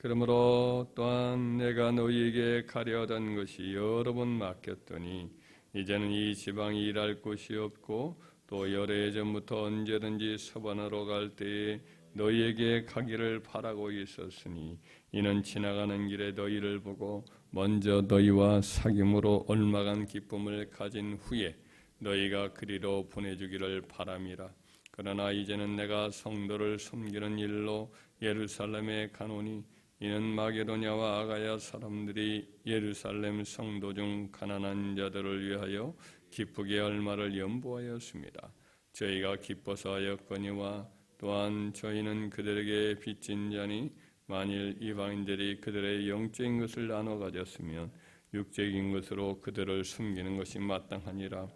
그러므로 또한 내가 너희에게 가려던 것이 여러 번 맡겼더니 이제는 이 지방이 일할 곳이 없고 또 여러 전부터 언제든지 서반으로 갈 때에 너희에게 가기를 바라고 있었으니 이는 지나가는 길에 너희를 보고 먼저 너희와 사귐으로 얼마간 기쁨을 가진 후에 너희가 그리로 보내주기를 바람이라. 그러나 이제는 내가 성도를 섬기는 일로 예루살렘에 가노니 이는 마게도냐와 아가야 사람들이 예루살렘 성도 중 가난한 자들을 위하여 기쁘게 얼마를 연보하였습니다. 저희가 기뻐서 하였거니와 또한 저희는 그들에게 빚진 자니 만일 이방인들이 그들의 영적인 것을 나눠 가졌으면 육적인 것으로 그들을 숨기는 것이 마땅하니라.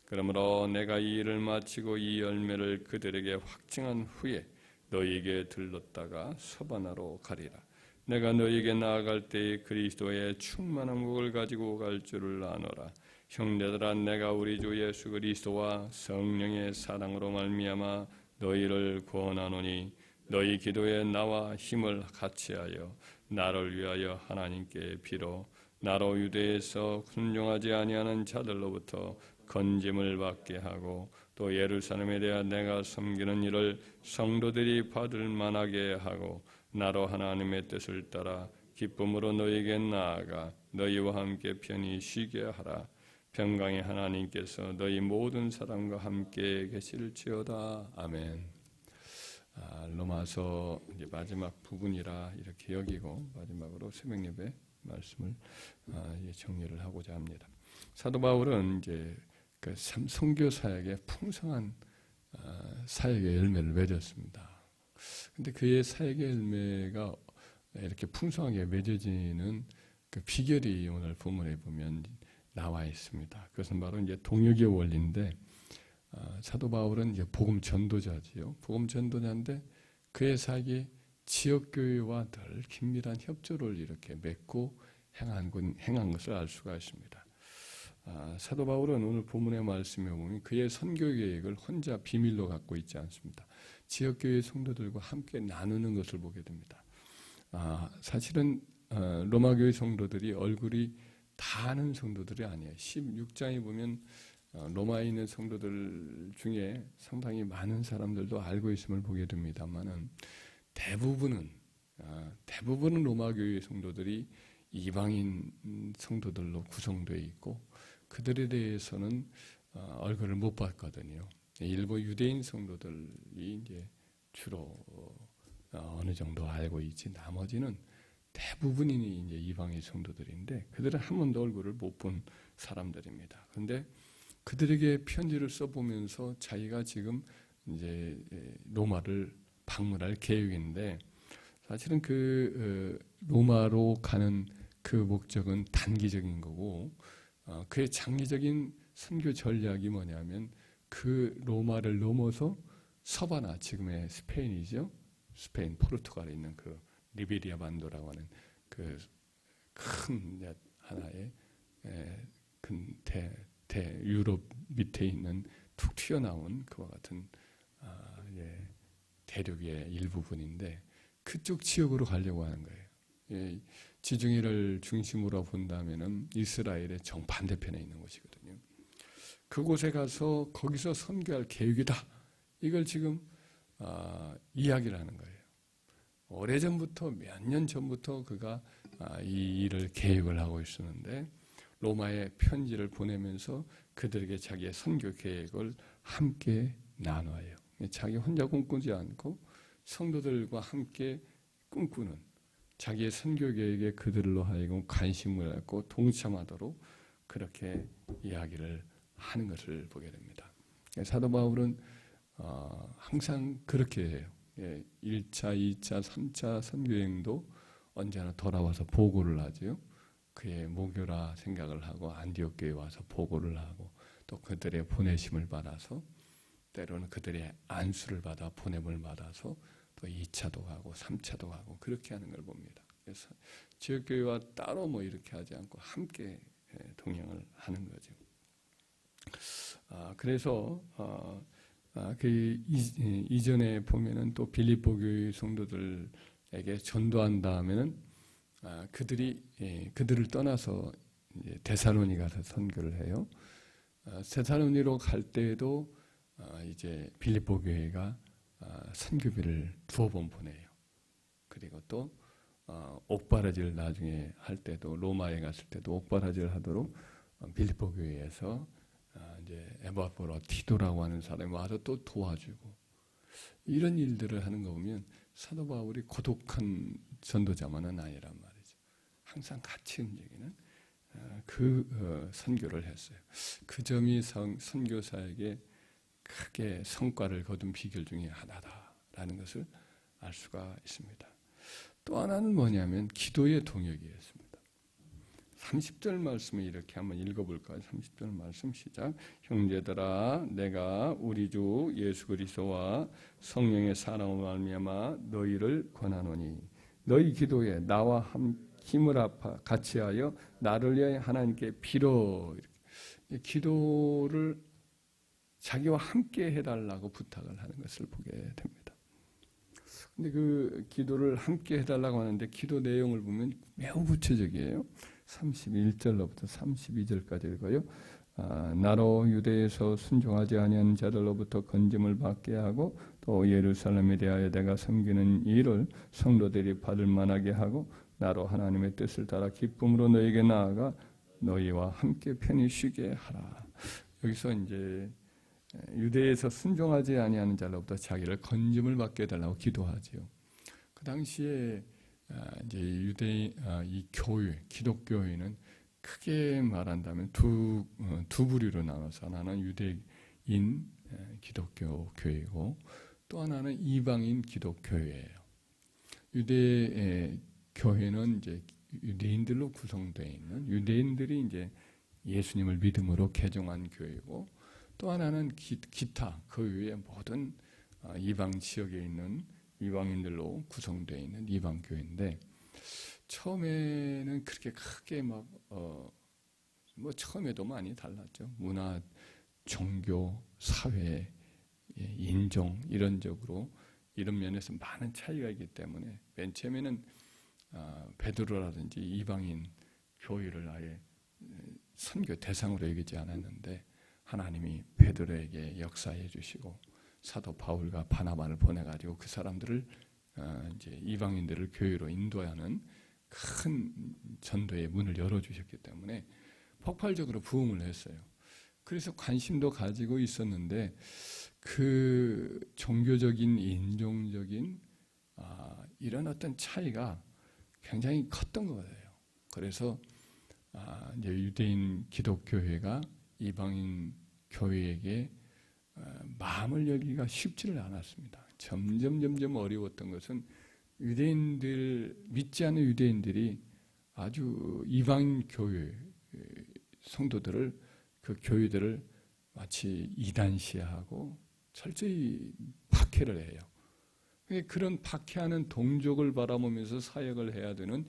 그러므로 내가 이 일을 마치고 이 열매를 그들에게 확증한 후에 너희에게 들렀다가 서바나로 가리라. 내가 너희에게 나아갈 때에 그리스도의 충만한 복을 가지고 갈 줄을 아노라. 형제들아, 내가 우리 주 예수 그리스도와 성령의 사랑으로 말미암아 너희를 구원하노니 너희 기도에 나와 힘을 같이하여 나를 위하여 하나님께 비로 나로 유대에서 순종하지 아니하는 자들로부터 건짐을 받게 하고 또 예루살렘에 대하 내가 섬기는 일을 성도들이 받을 만하게 하고 나로 하나님의 뜻을 따라 기쁨으로 너희에게 나아가 너희와 함께 편히 쉬게 하라. 평강의 하나님께서 너희 모든 사람과 함께 계실지어다. 아멘. 로마서 이제 마지막 부분이라 이렇게 여기고 마지막으로 새벽 예배 말씀을 정리를 하고자 합니다. 사도 바울은 이제 그 선교 사역의 풍성한 사역의 열매를 맺었습니다. 근데 그의 사역의 열매가 이렇게 풍성하게 맺어지는 그 비결이 오늘 본문에 보면 나와 있습니다. 그것은 바로 이제 동역의 원리인데, 사도 바울은 이제 복음 전도자지요. 복음 전도자인데 그의 사역이 지역 교회와 늘 긴밀한 협조를 이렇게 맺고 행한 것을 알 수가 있습니다. 사도 바울은 오늘 본문의 말씀에 보면 그의 선교 계획을 혼자 비밀로 갖고 있지 않습니다. 지역 교회 성도들과 함께 나누는 것을 보게 됩니다. 사실은 로마 교회 성도들이 얼굴이 다 아는 성도들이 아니에요. 16장에 보면 로마에 있는 성도들 중에 상당히 많은 사람들도 알고 있음을 보게 됩니다만은 대부분은 로마 교회 성도들이 이방인 성도들로 구성되어 있고 그들에 대해서는 얼굴을 못 봤거든요. 일부 유대인 성도들이 이제 주로 어느 정도 알고 있지, 나머지는 대부분이 이제 이방인 성도들인데 그들은 한 번도 얼굴을 못 본 사람들입니다. 그런데 그들에게 편지를 써보면서 자기가 지금 이제 로마를 방문할 계획인데, 사실은 그 로마로 가는 그 목적은 단기적인 거고, 그의 장기적인 선교 전략이 뭐냐면 그 로마를 넘어서 서바나, 지금의 스페인이죠. 스페인, 포르투갈에 있는 그 리베리아 반도라고 하는 그 큰 하나의 큰 유럽 밑에 있는 툭 튀어나온 그와 같은 대륙의 일부분인데 그쪽 지역으로 가려고 하는 거예요. 지중해를 중심으로 본다면은 이스라엘의 정반대편에 있는 곳이거든요. 그곳에 가서 거기서 선교할 계획이다. 이걸 지금 이야기를 하는 거예요. 오래전부터, 몇 년 전부터 그가 이 일을 계획을 하고 있었는데 로마에 편지를 보내면서 그들에게 자기의 선교 계획을 함께 나눠요. 자기 혼자 꿈꾸지 않고 성도들과 함께 꿈꾸는 자기의 선교 계획에 그들로 하여금 관심을 갖고 동참하도록 그렇게 이야기를 하는 것을 보게 됩니다. 사도 바울은 항상 그렇게 해요. 1차, 2차, 3차 선교행도 언제나 돌아와서 보고를 하죠. 그의 모교라 생각을 하고 안디옥 교회에 와서 보고를 하고 또 그들의 보내심을 받아서 때로는 그들의 안수를 받아 보냄을 받아서 또 2차도 가고 3차도 가고 그렇게 하는 걸 봅니다. 그래서 지역교회와 따로 뭐 이렇게 하지 않고 함께 동행을 하는 거죠. 그래서 그 이전에 보면은 또 빌립보 교회 성도들에게 전도한 다음에는 그들을 떠나서 이제 데살로니 가서 선교를 해요. 데살로니로 갈 때에도 이제 빌립보 교회가 선교비를 2번 보내요. 그리고 또 옥바라지를 나중에 할 때도 로마에 갔을 때도 옥바라지를 하도록 빌립보 교회에서 이제 에바브라 티도라고 하는 사람이 와서 또 도와주고 이런 일들을 하는 거 보면 사도 바울이 고독한 전도자만은 아니란 말이죠. 항상 같이 움직이는 선교를 했어요. 그 점이 선교사에게 크게 성과를 거둔 비결 중에 하나다라는 것을 알 수가 있습니다. 또 하나는 뭐냐면 기도의 동역이었습니다. 30절 말씀을 이렇게 한번 읽어볼까요? 30절 말씀 시작. 형제들아 내가 우리 주 예수 그리스도와 성령의 사랑으로 말미암아 너희를 권하노니 너희 기도에 나와 힘을 합하 같이하여 나를 위하여 하나님께 빌어. 기도를 자기와 함께 해달라고 부탁을 하는 것을 보게 됩니다. 근데 그 기도를 함께 해달라고 하는데 기도 내용을 보면 매우 구체적이에요. 31절로부터 32절까지 읽어요. 나로 유대에서 순종하지 아니한 자들로부터 건짐을 받게 하고 또 예루살렘에 대하여 내가 섬기는 일을 성도들이 받을 만하게 하고 나로 하나님의 뜻을 따라 기쁨으로 너에게 나아가 너희와 함께 편히 쉬게 하라. 여기서 이제 유대에서 순종하지 아니하는 자로부터 자기를 건짐을 받게 해달라고 기도하지요. 그 당시에 이제 이 교회, 기독교회는 크게 말한다면 두 부류로 나눠서 하나는 유대인 기독교 교회고 또 하나는 이방인 기독교회예요. 유대 교회는 이제 유대인들로 구성되어 있는 유대인들이 이제 예수님을 믿음으로 개종한 교회고 또 하나는 기타 그 외의 모든 이방 지역에 있는 이방인들로 구성되어 있는 이방 교회인데 처음에는 그렇게 크게 처음에도 많이 달랐죠. 문화, 종교, 사회, 인종 이런 면에서 많은 차이가 있기 때문에 맨 처음에는 베드로라든지 이방인 교회를 아예 선교 대상으로 여기지 않았는데 하나님이 베드로에게 역사해 주시고 사도 바울과 바나바를 보내가지고 그 사람들을 이제 이방인들을 교회로 인도하는 큰 전도의 문을 열어주셨기 때문에 폭발적으로 부흥을 했어요. 그래서 관심도 가지고 있었는데 그 종교적인 인종적인 이런 어떤 차이가 굉장히 컸던 거예요. 그래서 이제 유대인 기독교회가 이방인 교회에게 마음을 열기가 쉽지를 않았습니다. 점점 어려웠던 것은 믿지 않는 유대인들이 아주 이방인 교회 성도들을 그 교회들을 마치 이단시하고 철저히 박해를 해요. 그런 박해하는 동족을 바라보면서 사역을 해야 되는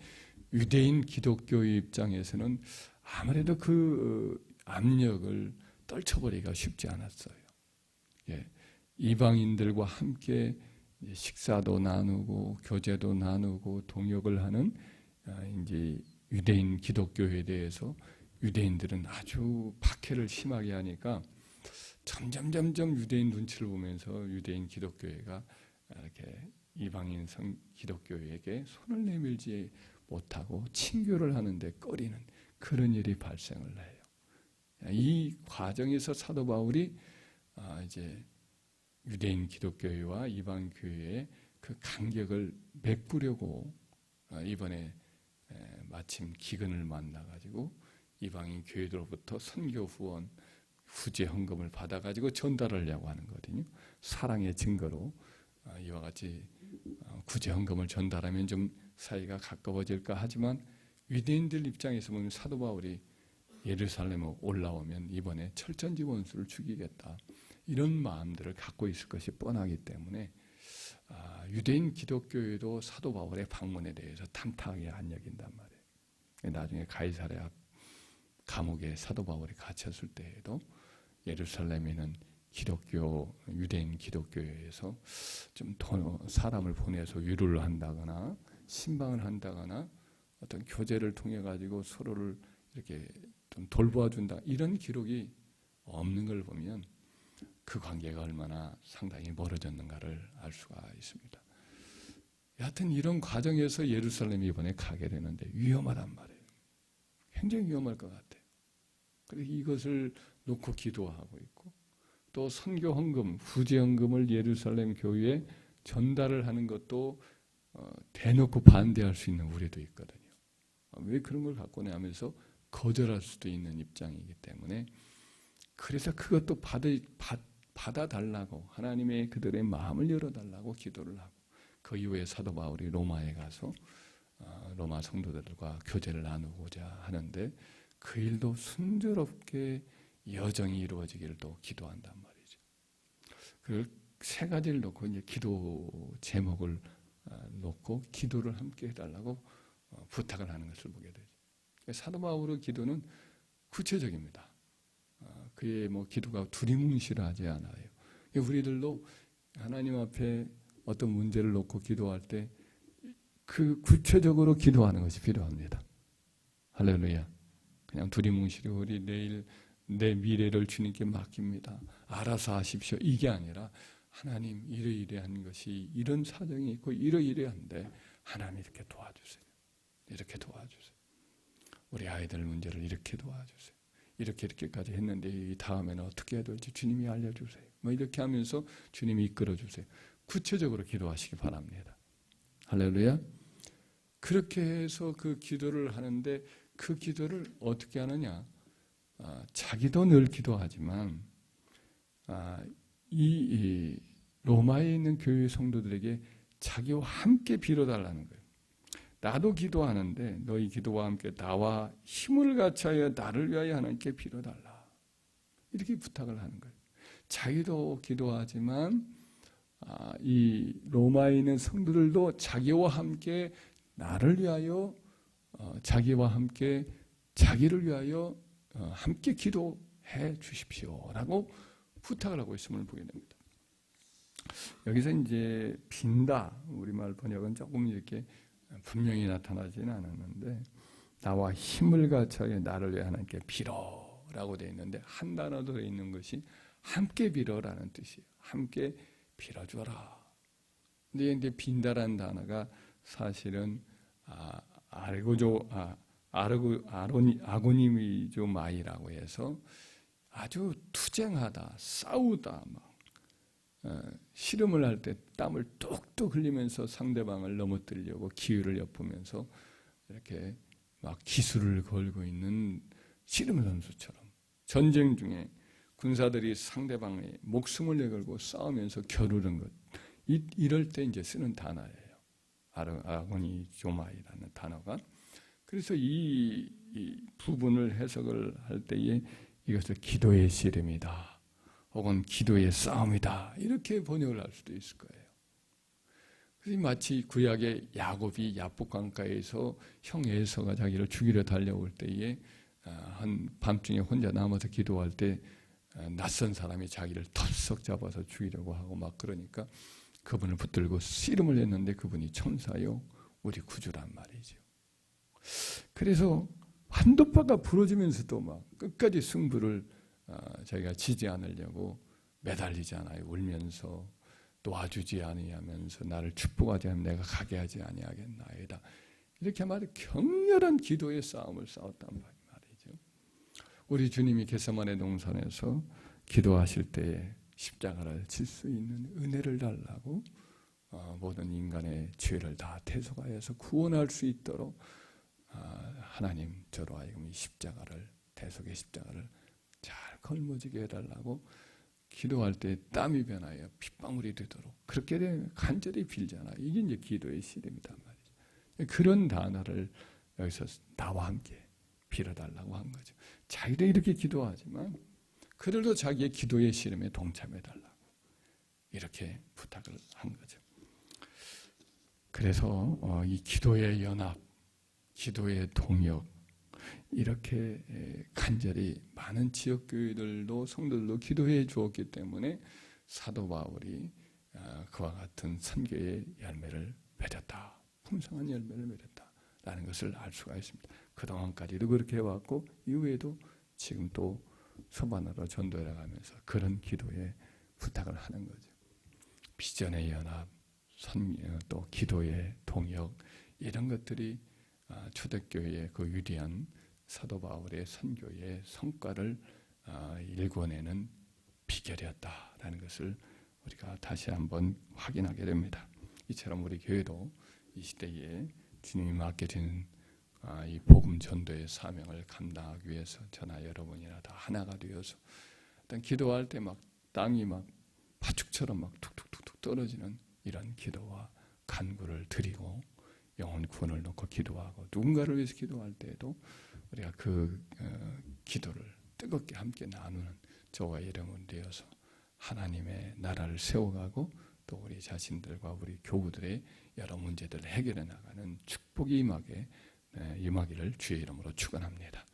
유대인 기독교의 입장에서는 아무래도 그 압력을 떨쳐버리기가 쉽지 않았어요. 이방인들과 함께 식사도 나누고 교제도 나누고 동역을 하는 이제 유대인 기독교에 대해서 유대인들은 아주 박해를 심하게 하니까 점점 유대인 눈치를 보면서 유대인 기독교회가 이렇게 이방인 기독교회에게 손을 내밀지 못하고 친교를 하는데 꺼리는 그런 일이 발생을 해요. 이 과정에서 사도 바울이 이제 유대인 기독교회와 이방 교회의 그 간격을 메꾸려고 이번에 마침 기근을 만나가지고 이방인 교회들로부터 선교 후원 후재 헌금을 받아가지고 전달하려고 하는 거거든요. 사랑의 증거로 이와 같이 구제 헌금을 전달하면 좀 사이가 가까워질까 하지만 유대인들 입장에서 보면 사도 바울이 예루살렘에 올라오면 이번에 철전지 원수를 죽이겠다. 이런 마음들을 갖고 있을 것이 뻔하기 때문에 유대인 기독교에도 사도 바울의 방문에 대해서 탐탁하게 안 여긴단 말이에요. 나중에 가이사랴 감옥에 사도 바울이 갇혔을 때에도 예루살렘에는 유대인 기독교에서 좀 더 사람을 보내서 위로를 한다거나 신방을 한다거나 어떤 교제를 통해 가지고 서로를 이렇게 좀 돌보아준다 이런 기록이 없는 걸 보면 그 관계가 얼마나 상당히 멀어졌는가를 알 수가 있습니다. 여하튼 이런 과정에서 예루살렘에 이번에 가게 되는데 위험하단 말이에요. 굉장히 위험할 것 같아요. 그래서 이것을 놓고 기도하고 있고 또 선교 헌금, 후재 헌금을 예루살렘 교회에 전달을 하는 것도 대놓고 반대할 수 있는 우리도 있거든요. 왜 그런 걸 갖고 내하면서 거절할 수도 있는 입장이기 때문에 그래서 그것도 받아달라고 하나님의 그들의 마음을 열어달라고 기도를 하고 그 이후에 사도 바울이 로마에 가서 로마 성도들과 교제를 나누고자 하는데 그 일도 순조롭게 여정이 이루어지기를 또 기도한단 말이죠. 그 세 가지를 놓고 이제 기도 제목을 놓고 기도를 함께 해달라고 부탁을 하는 것을 보게 되죠. 사도 바울의 기도는 구체적입니다. 그의 기도가 두리뭉실하지 않아요. 우리들도 하나님 앞에 어떤 문제를 놓고 기도할 때 그 구체적으로 기도하는 것이 필요합니다. 할렐루야. 그냥 두리뭉실히 우리 내일 내 미래를 주님께 맡깁니다. 알아서 하십시오. 이게 아니라 하나님 이러이러한 것이 이런 사정이 있고 이러이러한데 하나님 이렇게 도와주세요. 이렇게 도와주세요. 우리 아이들 문제를 이렇게 도와주세요. 이렇게까지 했는데 이 다음에는 어떻게 해야 될지 주님이 알려주세요. 이렇게 하면서 주님이 이끌어주세요. 구체적으로 기도하시기 바랍니다. 할렐루야. 그렇게 해서 그 기도를 하는데 그 기도를 어떻게 하느냐. 자기도 늘 기도하지만 이 로마에 있는 교회 성도들에게 자기와 함께 빌어달라는 거예요. 나도 기도하는데 너희 기도와 함께 나와 힘을 같이하여 나를 위하여 하나님께 빌어달라. 이렇게 부탁을 하는 거예요. 자기도 기도하지만 이 로마에 있는 성도들도 자기와 함께 나를 위하여 자기와 함께 자기를 위하여 함께 기도해 주십시오라고 부탁을 하고 있음을 보게 됩니다. 여기서 이제 빈다 우리말 번역은 조금 이렇게 분명히 나타나지는 않았는데 나와 힘을 같이하여 나를 위해 하나님께 빌어라고 되어 있는데 한 단어 더 있는 것이 함께 빌어라는 뜻이에요. 함께 빌어줘라. 근데 이제 빈다라는 단어가 사실은 아고니미조 마이라고 해서 아주 투쟁하다, 싸우다, 씨름을 할 때 땀을 뚝뚝 흘리면서 상대방을 넘어뜨리려고 기회를 엿보면서 이렇게 막 기술을 걸고 있는 씨름 선수처럼 전쟁 중에 군사들이 상대방의 목숨을 내걸고 싸우면서 겨루는 것 이럴 때 이제 쓰는 단어예요. 아고니조마이라는 단어가. 그래서 이 부분을 해석을 할 때에 이것을 기도의 씨름이다. 혹은 기도의 싸움이다. 이렇게 번역을 할 수도 있을 거예요. 그래서 마치 구약의 야곱이 야복강가에서 형 에서가 자기를 죽이려 달려올 때에 한 밤중에 혼자 남아서 기도할 때 낯선 사람이 자기를 털썩 잡아서 죽이려고 하고 막 그러니까 그분을 붙들고 씨름을 했는데 그분이 천사요 우리 구주란 말이죠. 그래서 한도파가 부러지면서도 막 끝까지 승부를 자기가 지지 않으려고 매달리지 않아요. 울면서 놓아주지 아니하면서 나를 축복하지 않으면 내가 가게 하지 아니하겠나이다. 이렇게 말해 격렬한 기도의 싸움을 싸웠단 말이죠. 우리 주님이 겟세마네 동산에서 기도하실 때에 십자가를 질 수 있는 은혜를 달라고 모든 인간의 죄를 다 대속하여서 구원할 수 있도록 하나님 저로 하여금 이 십자가를 대속의 십자가를 잘 걸머지게 해달라고 기도할 때 땀이 변하여 핏방울이 되도록 그렇게 되면 간절히 빌잖아. 이게 이제 기도의 씨름이단 말이죠. 그런 단어를 여기서 나와 함께 빌어달라고 한 거죠. 자기도 이렇게 기도하지만 그들도 자기의 기도의 씨름에 동참해달라고 이렇게 부탁을 한 거죠. 그래서 이 기도의 연합, 기도의 동역 이렇게 간절히 많은 지역교회들도 성도들도 기도해 주었기 때문에 사도 바울이 그와 같은 선교의 열매를 맺었다. 풍성한 열매를 맺었다. 있다라는 것을 알 수가 있습니다. 그동안까지도 그렇게 해왔고 이후에도 지금 또 서반으로 전도해 가면서 그런 기도에 부탁을 하는 거죠. 비전의 연합, 또 기도의 동역 이런 것들이 초대교회의 그 위대한 사도 바울의 선교의 성과를 일궈내는 비결이었다라는 것을 우리가 다시 한번 확인하게 됩니다. 이처럼 우리 교회도 이 시대에 주님이 맡겨진 이 복음 전도의 사명을 감당하기 위해서 저나 여러분이나 다 하나가 되어서 어떤 기도할 때 막 땅이 막 파죽처럼 막 툭툭툭툭 떨어지는 이런 기도와 간구를 드리고 영혼 구원을 놓고 기도하고 누군가를 위해서 기도할 때에도 우리가 그 기도를 뜨겁게 함께 나누는 저와 여러분 되어서 하나님의 나라를 세워가고 또 우리 자신들과 우리 교우들의 여러 문제들을 해결해 나가는 축복이 임하기를 주의 이름으로 축원합니다.